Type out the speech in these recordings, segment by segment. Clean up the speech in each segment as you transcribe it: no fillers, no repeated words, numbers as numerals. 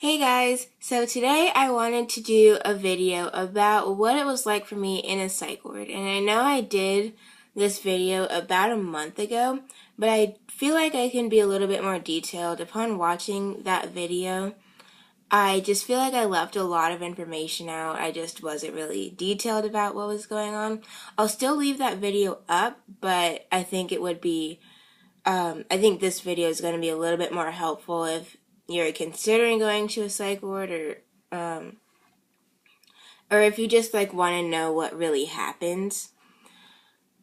Hey guys, so today I wanted to do a video about what it was like for me in a psych ward. And I know I did this video about a month ago, but I feel like I can be a little bit more detailed. Upon watching that video, I just feel like I left a lot of information out. I just wasn't really detailed about what was going on. I'll still leave that video up, but I think it would be I think this video is going to be a little bit more helpful if you're considering going to a psych ward um, or if you just like want to know what really happens.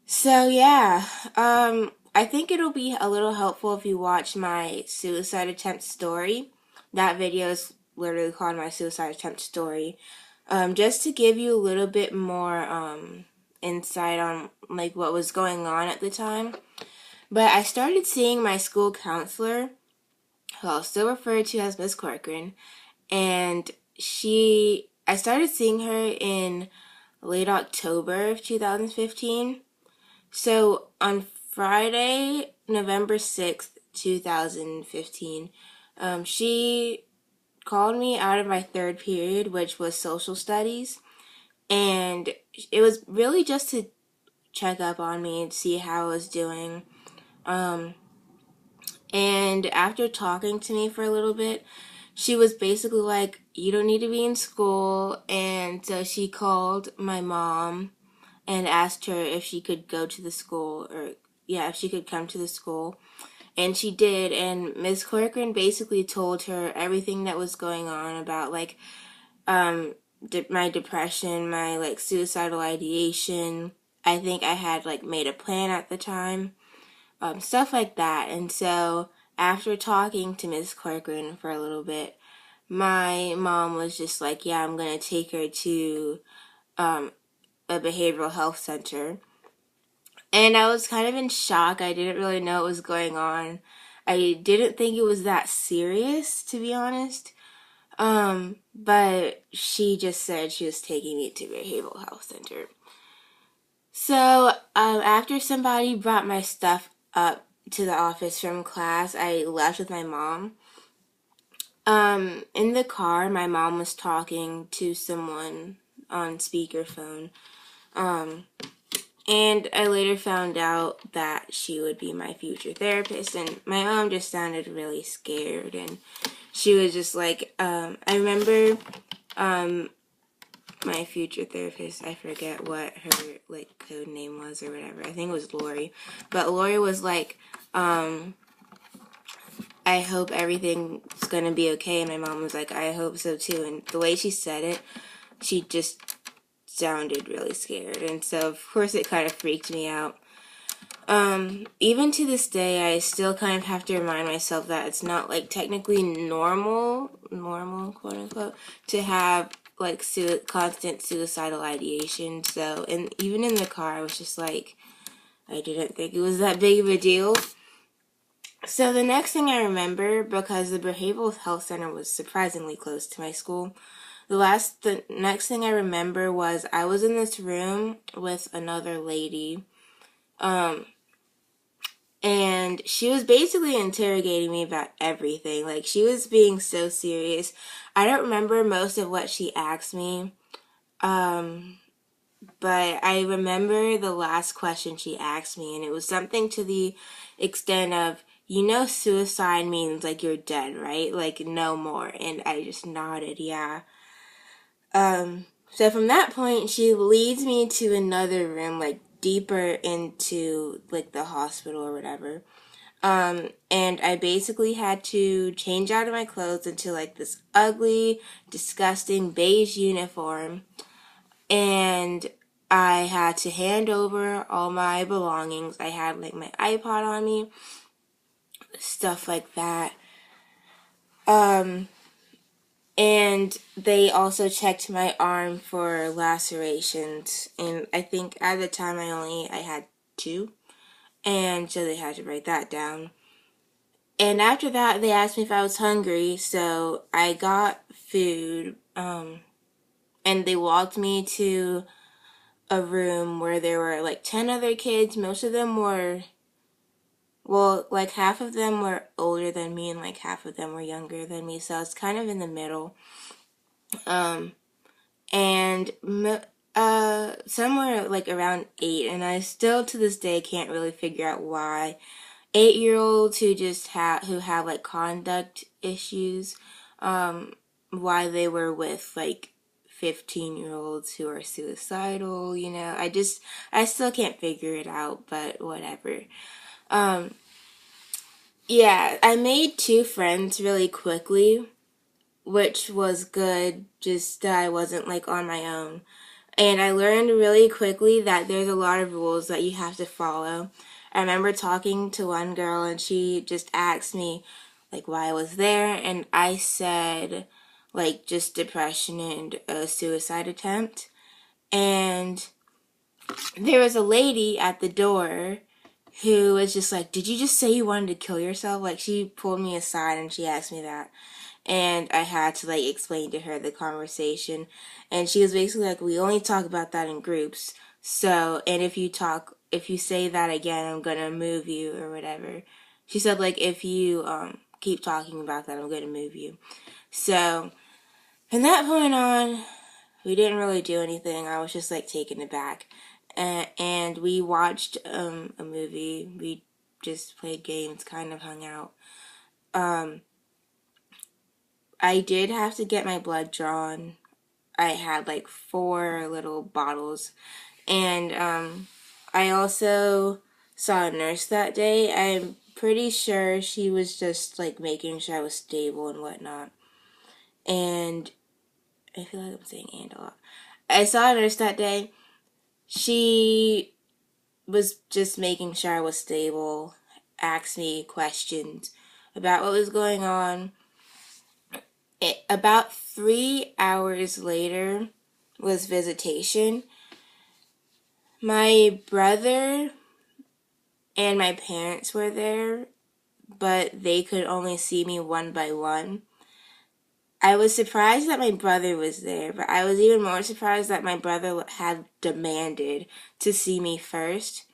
So yeah, I think it'll be a little helpful if you watch my suicide attempt story. That video is literally called my suicide attempt story. Just to give you a little bit more insight on like what was going on at the time. But I started seeing my school counselor, who I'll still refer to as Miss Corcoran, and I started seeing her in late October of 2015. So on Friday, November 6th, 2015, she called me out of my third period, which was social studies, and it was really just to check up on me and see how I was doing. Um, And after talking to me for a little bit, she was basically like, you don't need to be in school. And so she called my mom and asked her if she could go to the school, or yeah, if she could come to the school. And she did. And Miss Corcoran basically told her everything that was going on about like my depression, my like suicidal ideation. I think I had like made a plan at the time, stuff like that. And so after talking to Miss Corcoran for a little bit, my mom was just like, yeah, I'm going to take her to um, a behavioral health center. And I was kind of in shock. I didn't really know what was going on. I didn't think it was that serious, to be honest. But she just said she was taking me to a behavioral health center. So, after somebody brought my stuff up to the office from class, I left with my mom. In the car, my mom was talking to someone on speakerphone. And I later found out that she would be my future therapist, and my mom just sounded really scared, and she was just like, I remember, my future therapist, I forget what her like code name was or whatever. I think it was Lori. But Lori was like, I hope everything's gonna be okay. And my mom was like, I hope so too. And the way she said it, she just sounded really scared. And so of course it kind of freaked me out. Even to this day, I still kind of have to remind myself that it's not like technically normal, quote unquote, to have like constant suicidal ideation. So, and even in the car, I was just like, I didn't think it was that big of a deal. So the next thing I remember, because the behavioral health center was surprisingly close to my school, the next thing I remember was I was in this room with another lady, and she was basically interrogating me about everything. Like, she was being so serious. I don't remember most of what she asked me, but I remember the last question she asked me, and it was something to the extent of, you know, suicide means like you're dead, right? Like, no more. And I just nodded, yeah. So from that point, she leads me to another room, like deeper into like the hospital or whatever. And I basically had to change out of my clothes into like this ugly, disgusting beige uniform. And I had to hand over all my belongings. I had like my iPod on me, stuff like that. And they also checked my arm for lacerations. And I think at the time I had 2. And so they had to write that down. And after that, they asked me if I was hungry, so I got food, and they walked me to a room where there were like 10 other kids. Most of them were well, like half of them were older than me and like half of them were younger than me, so it's kind of in the middle. Um, and somewhere like around 8, and I still to this day can't really figure out why 8-year-olds who have like conduct issues, why they were with like 15-year-olds who are suicidal. I still can't figure it out, but whatever. Um, yeah, I made 2 friends really quickly, which was good, just that I wasn't like on my own. And I learned really quickly that there's a lot of rules that you have to follow. I remember talking to one girl and she just asked me like why I was there, and I said like just depression and a suicide attempt. And there was a lady at the door who was just like, "Did you just say you wanted to kill yourself?" Like, she pulled me aside and she asked me that. And I had to like explain to her the conversation. And she was basically like, "We only talk about that in groups. So, and if you say that again, I'm gonna move you or whatever." She said like, "If you keep talking about that, I'm gonna move you." So from that point on, we didn't really do anything. I was just like taken aback. And we watched a movie. We just played games, kind of hung out. Um, I did have to get my blood drawn. I had like 4 little bottles. And I also saw a nurse that day. I'm pretty sure she was just like making sure I was stable and whatnot. And I feel like I'm saying "and" a lot. I saw a nurse that day. She was just making sure I was stable, asked me questions about what was going on. About 3 hours later was visitation. My brother and my parents were there, but they could only see me one by one. I was surprised that my brother was there, but I was even more surprised that my brother had demanded to see me first.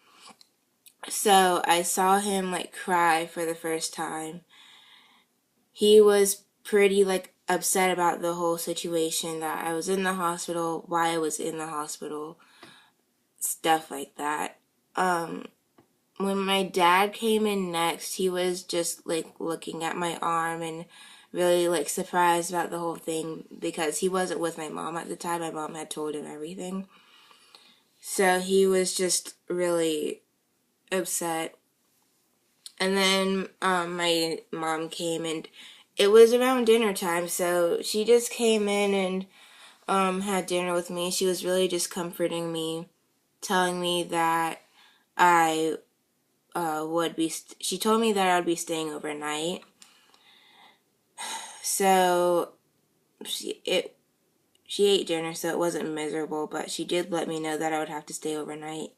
So I saw him like cry for the first time. He was pretty like upset about the whole situation, that I was in the hospital, why I was in the hospital, stuff like that. When my dad came in next, he was just like looking at my arm and really like surprised about the whole thing because he wasn't with my mom at the time. My mom had told him everything. So he was just really upset. And then my mom came, and it was around dinner time, so she just came in and had dinner with me. She was really just comforting me, telling me that I she told me that I would be staying overnight. So she ate dinner, so it wasn't miserable, but she did let me know that I would have to stay overnight,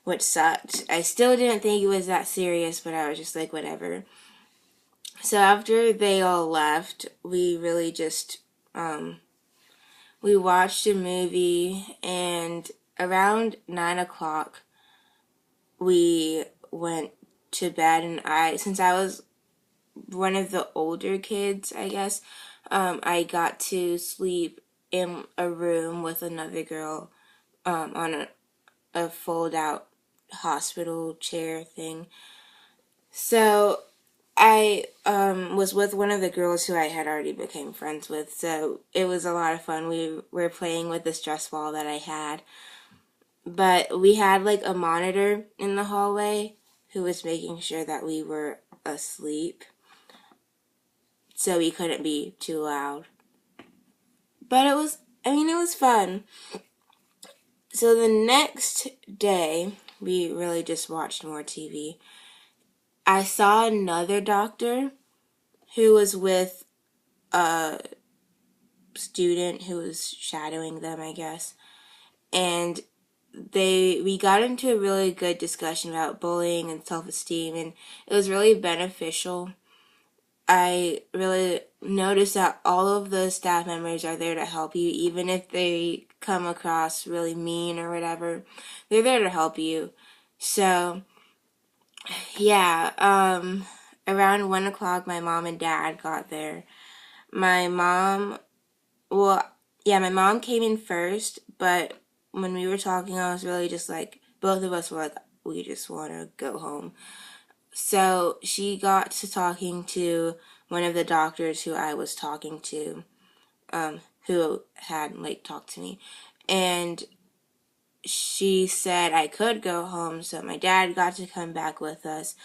which sucked. I still didn't think it was that serious, but I was just like, whatever. So after they all left, we really just we watched a movie, and around 9 o'clock we went to bed. And since I was one of the older kids, I guess, I got to sleep in a room with another girl on a fold out hospital chair thing. So I was with one of the girls who I had already became friends with, so it was a lot of fun. We were playing with the stress ball that I had, but we had like a monitor in the hallway who was making sure that we were asleep, so we couldn't be too loud. But it was fun. So the next day, we really just watched more TV. I saw another doctor who was with a student who was shadowing them, I guess. And we got into a really good discussion about bullying and self-esteem, and it was really beneficial. I really noticed that all of the staff members are there to help you, even if they come across really mean or whatever. They're there to help you. So Yeah, around 1 o'clock, my mom and dad got there. My mom, well, yeah, my mom came in first, but when we were talking, I was really just like, both of us were like, we just want to go home. So she got to talking to one of the doctors who I was talking to, who had like talked to me. And she said I could go home, so my dad got to come back with us.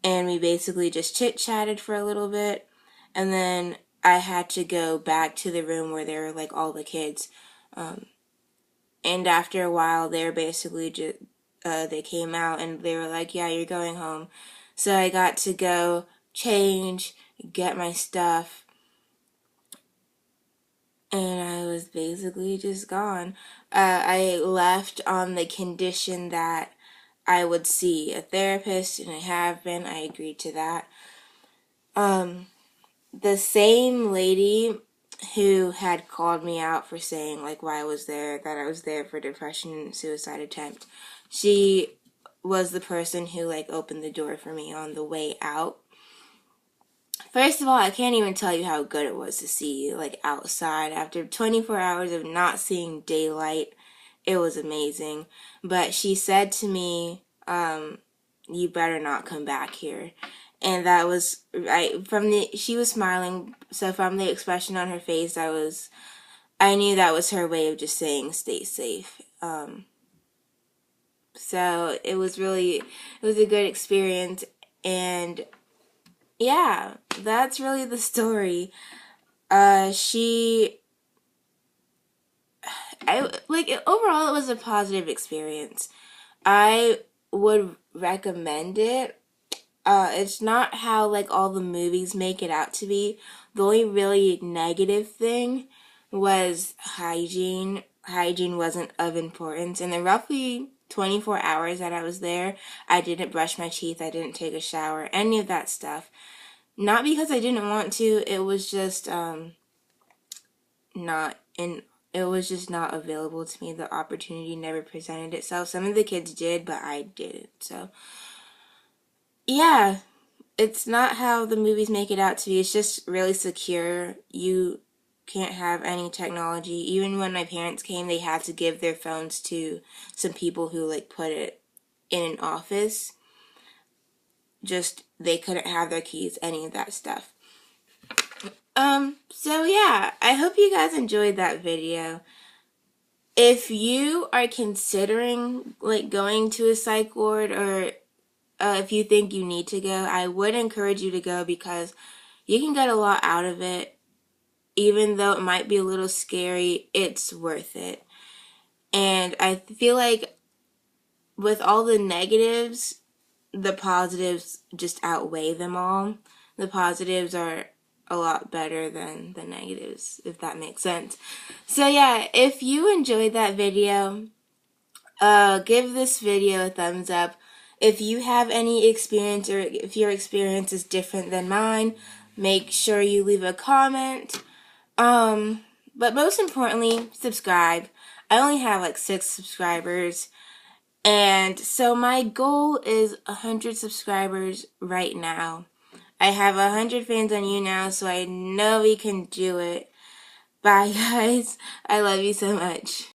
And we basically just chit-chatted for a little bit. And then I had to go back to the room where there were like all the kids. And after a while, they were basically just, they came out and they were like, yeah, you're going home. So I got to go change, get my stuff, and I was basically just gone. I left on the condition that I would see a therapist, and I have been. I agreed to that. The same lady who had called me out for saying like why I was there, that I was there for depression and suicide attempt, she was the person who like opened the door for me on the way out. First of all, I can't even tell you how good it was to see like outside after 24 hours of not seeing daylight. It was amazing. But she said to me, you better not come back here. And that was right from the, she was smiling, so from the expression on her face, I knew that was her way of just saying stay safe. So it was a good experience. And yeah, that's really the story. Overall, it was a positive experience. I would recommend it. It's not how like all the movies make it out to be. The only really negative thing was hygiene. Hygiene wasn't of importance. In the roughly 24 hours that I was there, I didn't brush my teeth, I didn't take a shower, any of that stuff. Not because I didn't want to, it was just not in it was just not available to me. The opportunity never presented itself. Some of the kids did, but I didn't. So yeah, it's not how the movies make it out to be. It's just really secure. You can't have any technology. Even when my parents came, they had to give their phones to some people who like put it in an office. Just they couldn't have their keys, any of that stuff. So yeah, I hope you guys enjoyed that video. If you are considering like going to a psych ward, or if you think you need to go, I would encourage you to go because you can get a lot out of it. Even though it might be a little scary, it's worth it. And I feel like with all the negatives, the positives just outweigh them all. The positives are a lot better than the negatives, if that makes sense. So yeah, if you enjoyed that video, give this video a thumbs up. If you have any experience, or if your experience is different than mine, make sure you leave a comment. But most importantly, subscribe. I only have like 6 subscribers, and so my goal is 100 subscribers right now. I have 100 fans on you now, so I know we can do it. Bye guys. I love you so much.